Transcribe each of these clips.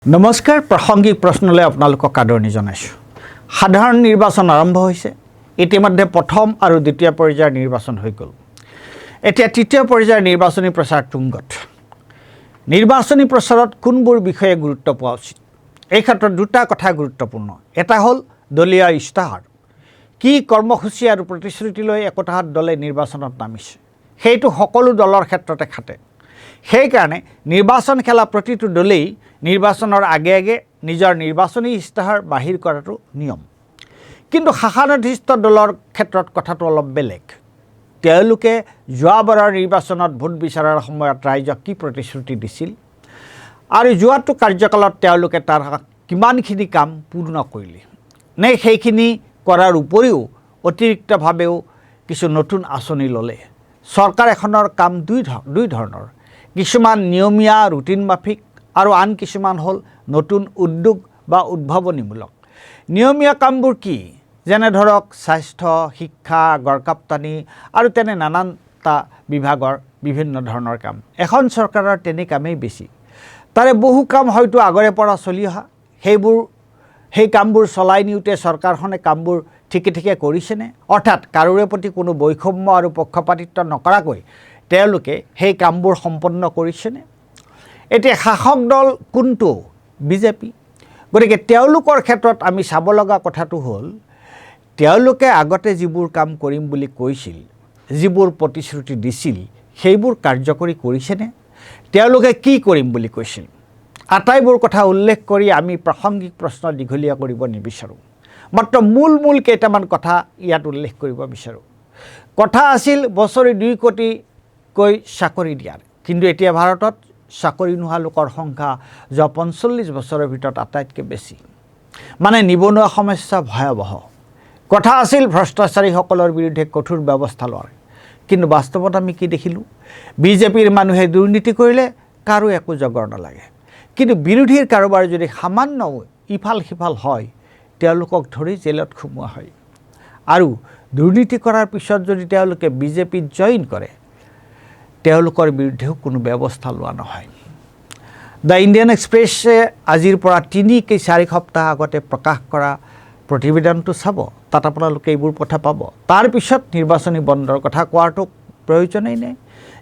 নমস্কাৰ প্ৰাসংগিক প্ৰশ্নলৈ আপোনালোকক আদৰণি জনাইছোঁ। সাধাৰণ নিৰ্বাচন আৰম্ভ হৈছে। ইতিমধ্যে প্ৰথম আৰু দ্বিতীয় পৰ্যায়ৰ নিৰ্বাচন হৈ গ'ল। এতিয়া তৃতীয় পৰ্যায়ৰ নিৰ্বাচনী প্ৰচাৰ তুংগত। নিৰ্বাচনী প্ৰচাৰত কোনবোৰ বিষয়ে গুৰুত্ব পোৱা উচিত? এই ক্ষেত্ৰত দুটা কথা গুৰুত্বপূৰ্ণ। এটা হ'ল দলীয় ইস্তাহাৰ, কি কৰ্মসূচী আৰু প্ৰতিশ্ৰুতি লৈ একোটাহাত দলে নিৰ্বাচনত নামিছে, সেইটো সকলো দলৰ ক্ষেত্ৰতে খাটে। সেইকাৰণে নিৰ্বাচন খেলা প্ৰতিটো দলেই নিৰ্বাচনৰ আগে আগে নিজৰ নিৰ্বাচনী ইস্তাহাৰ বাহিৰ কৰাটো নিয়ম। কিন্তু শাসনাধিষ্ঠ দলৰ ক্ষেত্ৰত কথাটো অলপ বেলেগ। তেওঁলোকে যোৱাবাৰৰ নিৰ্বাচনত ভোট বিচৰাৰ সময়ত ৰাইজক কি প্ৰতিশ্ৰুতি দিছিল আৰু যোৱাটো কাৰ্যকালত তেওঁলোকে তাৰ কিমানখিনি কাম পূৰ্ণ কৰিলে, নে সেইখিনি কৰাৰ উপৰিও অতিৰিক্তভাৱেও কিছু নতুন আঁচনি ল'লে। চৰকাৰ এখনৰ কাম দুই ধৰণৰ, কিছুমান নিয়মীয়া ৰুটিন মাফিক আৰু আন কিছুমান হ'ল নতুন উদ্যোগ বা উদ্ভাৱনীমূলক। নিয়মীয়া কামবোৰ কি? যেনে ধৰক স্বাস্থ্য, শিক্ষা, গড়কাপ্তানি আৰু তেনে নানানটা বিভাগৰ বিভিন্ন ধৰণৰ কাম। এখন চৰকাৰৰ তেনে কামেই বেছি। তাৰে বহু কাম হয়তো আগৰে পৰা চলি অহা। সেই কামবোৰ চলাই নিওঁতে চৰকাৰখনে কামবোৰ ঠিকে কৰিছেনে? অৰ্থাৎ কাৰোৰে প্ৰতি কোনো বৈষম্য আৰু পক্ষপাতিত্ব নকৰাকৈ তেওঁলোকে সেই কামবোৰ সম্পন্ন কৰিছেনে? এতিয়া শাসক দল কোনটো? বিজেপি। গতিকে তেওঁলোকৰ ক্ষেত্ৰত আমি চাব লগা কথাটো হ'ল, তেওঁলোকে আগতে যিবোৰ কাম কৰিম বুলি কৈছিল, যিবোৰ প্ৰতিশ্ৰুতি দিছিল, সেইবোৰ কাৰ্যকৰী কৰিছেনে? তেওঁলোকে কি কৰিম বুলি কৈছিল? আটাইবোৰ কথা উল্লেখ কৰি আমি প্ৰাসংগিক প্ৰশ্ন দীঘলীয়া কৰিব নিবিচাৰোঁ। মাত্ৰ মূল কেইটামান কথা ইয়াত উল্লেখ কৰিব বিচাৰোঁ। কথা আছিল বছৰি 2 কোটিকৈ চাকৰি দিয়াৰ, কিন্তু এতিয়া ভাৰতত চাকৰি নোহোৱা লোকৰ সংখ্যা যোৱা 45 বছৰৰ ভিতৰত আটাইতকৈ বেছি। মানে নিবনুৱা সমস্যা ভয়াৱহ। কথা আছিল ভ্ৰষ্টাচাৰীসকলৰ বিৰুদ্ধে কঠোৰ ব্যৱস্থা লোৱাৰ, কিন্তু বাস্তৱত আমি কি দেখিলোঁ? বিজেপিৰ মানুহে দুৰ্নীতি কৰিলে কাৰো একো জগৰ নালাগে, কিন্তু বিৰোধীৰ কাৰোবাৰ যদি সামান্য ইফাল সিফাল হয়, তেওঁলোকক ধৰি জেলত সোমোৱা হয়। আৰু দুৰ্নীতি কৰাৰ পিছত যদি তেওঁলোকে বিজেপিত জইন কৰে, তেওঁলোকৰ বিৰুদ্ধেও কোনো ব্যৱস্থা লোৱা নহয়। দ্য ইণ্ডিয়ান এক্সপ্ৰেছে আজিৰ পৰা 3-4 সপ্তাহ আগতে প্ৰকাশ কৰা প্ৰতিবেদনটো চাব, তাত আপোনালোকে এইবোৰ কথা পাব। তাৰপিছত নিৰ্বাচনী বণ্ডৰ কথা কোৱাটো প্ৰয়োজনেই নাই,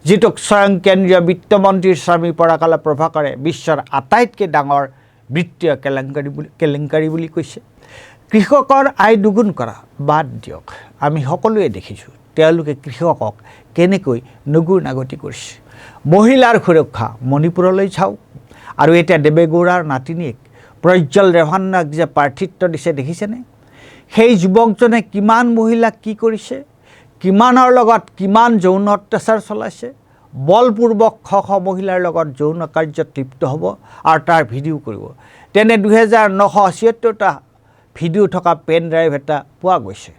যিটোক স্বয়ং কেন্দ্ৰীয় বিত্তমন্ত্ৰী স্বামী পৰাকালা প্ৰভাকৰে বিশ্বৰ আটাইতকৈ ডাঙৰ বিত্তীয় কেলেংকাৰী বুলি কৈছে। কৃষকৰ আয় দুগুণ কৰা বাদ দিয়ক, আমি সকলোৱে দেখিছোঁ তেওঁলোকে কৃষকক কেনেকৈ নগুৰ নাগতি কৰিছে। মহিলাৰ সুৰক্ষা, মণিপুৰলৈ চাওক। আৰু এতিয়া দেৱেগৌড়াৰ নাতিনীয়েক প্ৰজ্জ্বল ৰেভান্নাক যে প্ৰাৰ্থিত্ব দিছে দেখিছেনে? সেই যুৱকজনে কিমান মহিলাক কি কৰিছে, কিমানৰ লগত কিমান যৌন অত্যাচাৰ চলাইছে, বলপূৰ্বক শ মহিলাৰ লগত যৌন কাৰ্যত লিপ্ত হ'ব আৰু তাৰ ভিডিঅ' কৰিব। তেনে 2978টা ভিডিঅ' থকা পেন ড্ৰাইভ এটা পোৱা গৈছে।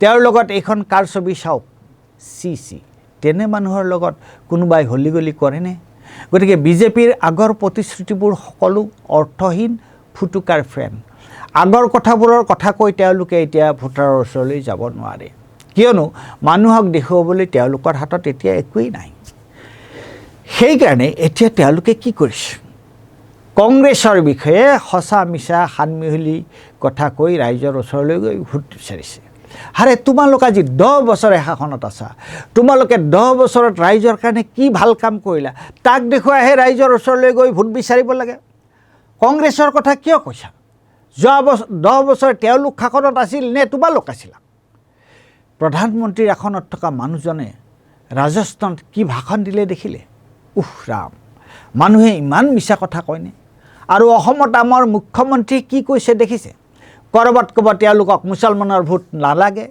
তেওঁৰ লগত এইখন কাৰ ছবি চাওক। তেনে মানুহৰ লগত কোনোবাই হলিগলি কৰেনে? গতিকে বিজেপিৰ আগৰ প্ৰতিশ্ৰুতিবোৰ সকলো অৰ্থহীন, ফুটুকাৰ ফেন। আগৰ কথাবোৰৰ কথা কৈ তেওঁলোকে এতিয়া ভোটাৰৰ ওচৰলৈ যাব নোৱাৰে, কিয়নো মানুহক দেখুৱাবলৈ তেওঁলোকৰ হাতত এতিয়া একোৱেই নাই। সেইকাৰণে এতিয়া তেওঁলোকে কি কৰিছে? কংগ্ৰেছৰ বিষয়ে সঁচা মিছা সানমিহলি কথা কৈ ৰাইজৰ ওচৰলৈ গৈ ভোট বিচাৰিছে। আৰে তোমালোক আজি 10 বছৰে শাসনত আছা, তোমালোকে 10 বছৰত ৰাইজৰ কাৰণে কি ভাল কাম কৰিলা, তাক দেখুৱাইহে ৰাইজৰ ওচৰলৈ গৈ ভোট বিচাৰিব লাগে। কংগ্ৰেছৰ কথা কিয় কৈছা? যোৱা 10 বছৰ তেওঁলোক শাসনত আছিল নে তোমালোক আছিলা? প্ৰধানমন্ত্ৰীৰ আসনত থকা মানুহজনে ৰাজস্থানত কি ভাষণ দিলে দেখিলে? ৰাম, মানুহে ইমান মিছা কথা কয়নে? আৰু অসমত আমাৰ মুখ্যমন্ত্ৰী কি কৈছে দেখিছে? ক'ৰবাত ক'ব তেওঁলোকক মুছলমানৰ ভোট নালাগে,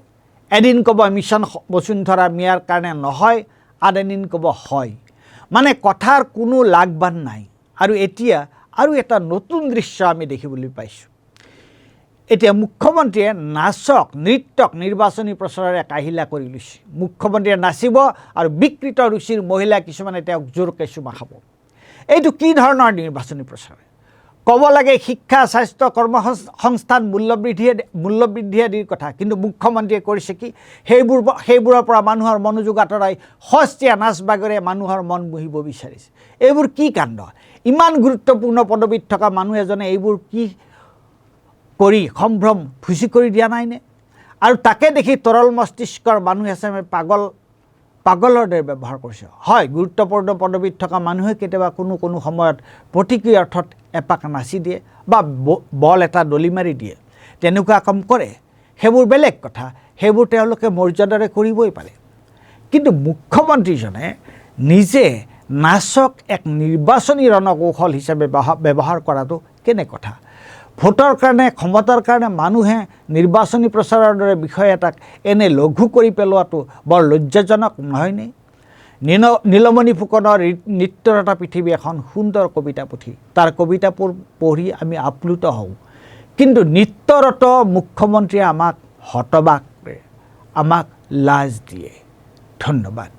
এদিন ক'ব মিছন বসুন্ধৰা মিয়াৰ কাৰণে নহয়, আন এদিন ক'ব হয়। মানে কথাৰ কোনো লাগবান নাই। আৰু এতিয়া আৰু এটা নতুন দৃশ্য আমি দেখিবলৈ পাইছোঁ। এতিয়া মুখ্যমন্ত্ৰীয়ে নাচক নৃত্যক নিৰ্বাচনী প্ৰচাৰেৰে কাহিলা কৰি লৈছে। মুখ্যমন্ত্ৰীয়ে নাচিব আৰু বিকৃত ৰুচিৰ মহিলা কিছুমানে তেওঁক জোৰকৈ চুমা খাব। এইটো কি ধৰণৰ নিৰ্বাচনী প্ৰচাৰ? ক'ব লাগে শিক্ষা স্বাস্থ্য কৰ্মসংস্থান মূল্যবৃদ্ধি আদিৰ কথা, কিন্তু মুখ্যমন্ত্ৰীয়ে কৰিছে কি সেইবোৰৰ পৰা মানুহৰ মনোযোগ আঁতৰাই সস্তীয়া নাচ বাগেৰে মানুহৰ মন মুহিব বিচাৰিছে। এইবোৰ কি কাণ্ড? ইমান গুৰুত্বপূৰ্ণ পদবীত থকা মানুহ এজনে এইবোৰ কি কৰি সম্ভ্ৰম ফুচি কৰি দিয়া নাইনে? আৰু তাকে দেখি তৰল মস্তিষ্কৰ মানুহ হিচাপে পাগলৰ দৰে ব্যৱহাৰ কৰিছে। হয়, গুৰুত্বপূৰ্ণ পদবীত থকা মানুহে কেতিয়াবা কোনো সময়ত প্ৰতিক্ৰিয়া অৰ্থত এপাক নাচি দিয়ে বা বল এটা দলি মাৰি দিয়ে, তেনেকুৱা কাম কৰে, সেইবোৰ বেলেগ কথা, সেইবোৰ তেওঁলোকে মৰ্যাদাৰে কৰিবই পাৰে। কিন্তু মুখ্যমন্ত্ৰীজনে নিজে নাচক এক নিৰ্বাচনী ৰণকৌশল হিচাপে ব্যৱহাৰ কৰাটো কেনে কথা? ভোটৰ কাৰণে ক্ষমতাৰ কাৰণে মানুহে নিৰ্বাচনী প্ৰচাৰৰ দৰে বিষয় এটাক এনে লঘু কৰি পেলোৱাটো বৰ লজ্জাজনক নহয়নে? নীলমণি ফুকনৰ নৃত্যৰ এটা পৃথিৱী এখন সুন্দৰ কবিতা পুথি, তাৰ কবিতাবোৰ পঢ়ি আমি আপ্লুত হওঁ, কিন্তু নৃত্যৰত মুখ্যমন্ত্ৰীয়ে আমাক হতবাক কৰে, আমাক লাজ দিয়ে। ধন্যবাদ।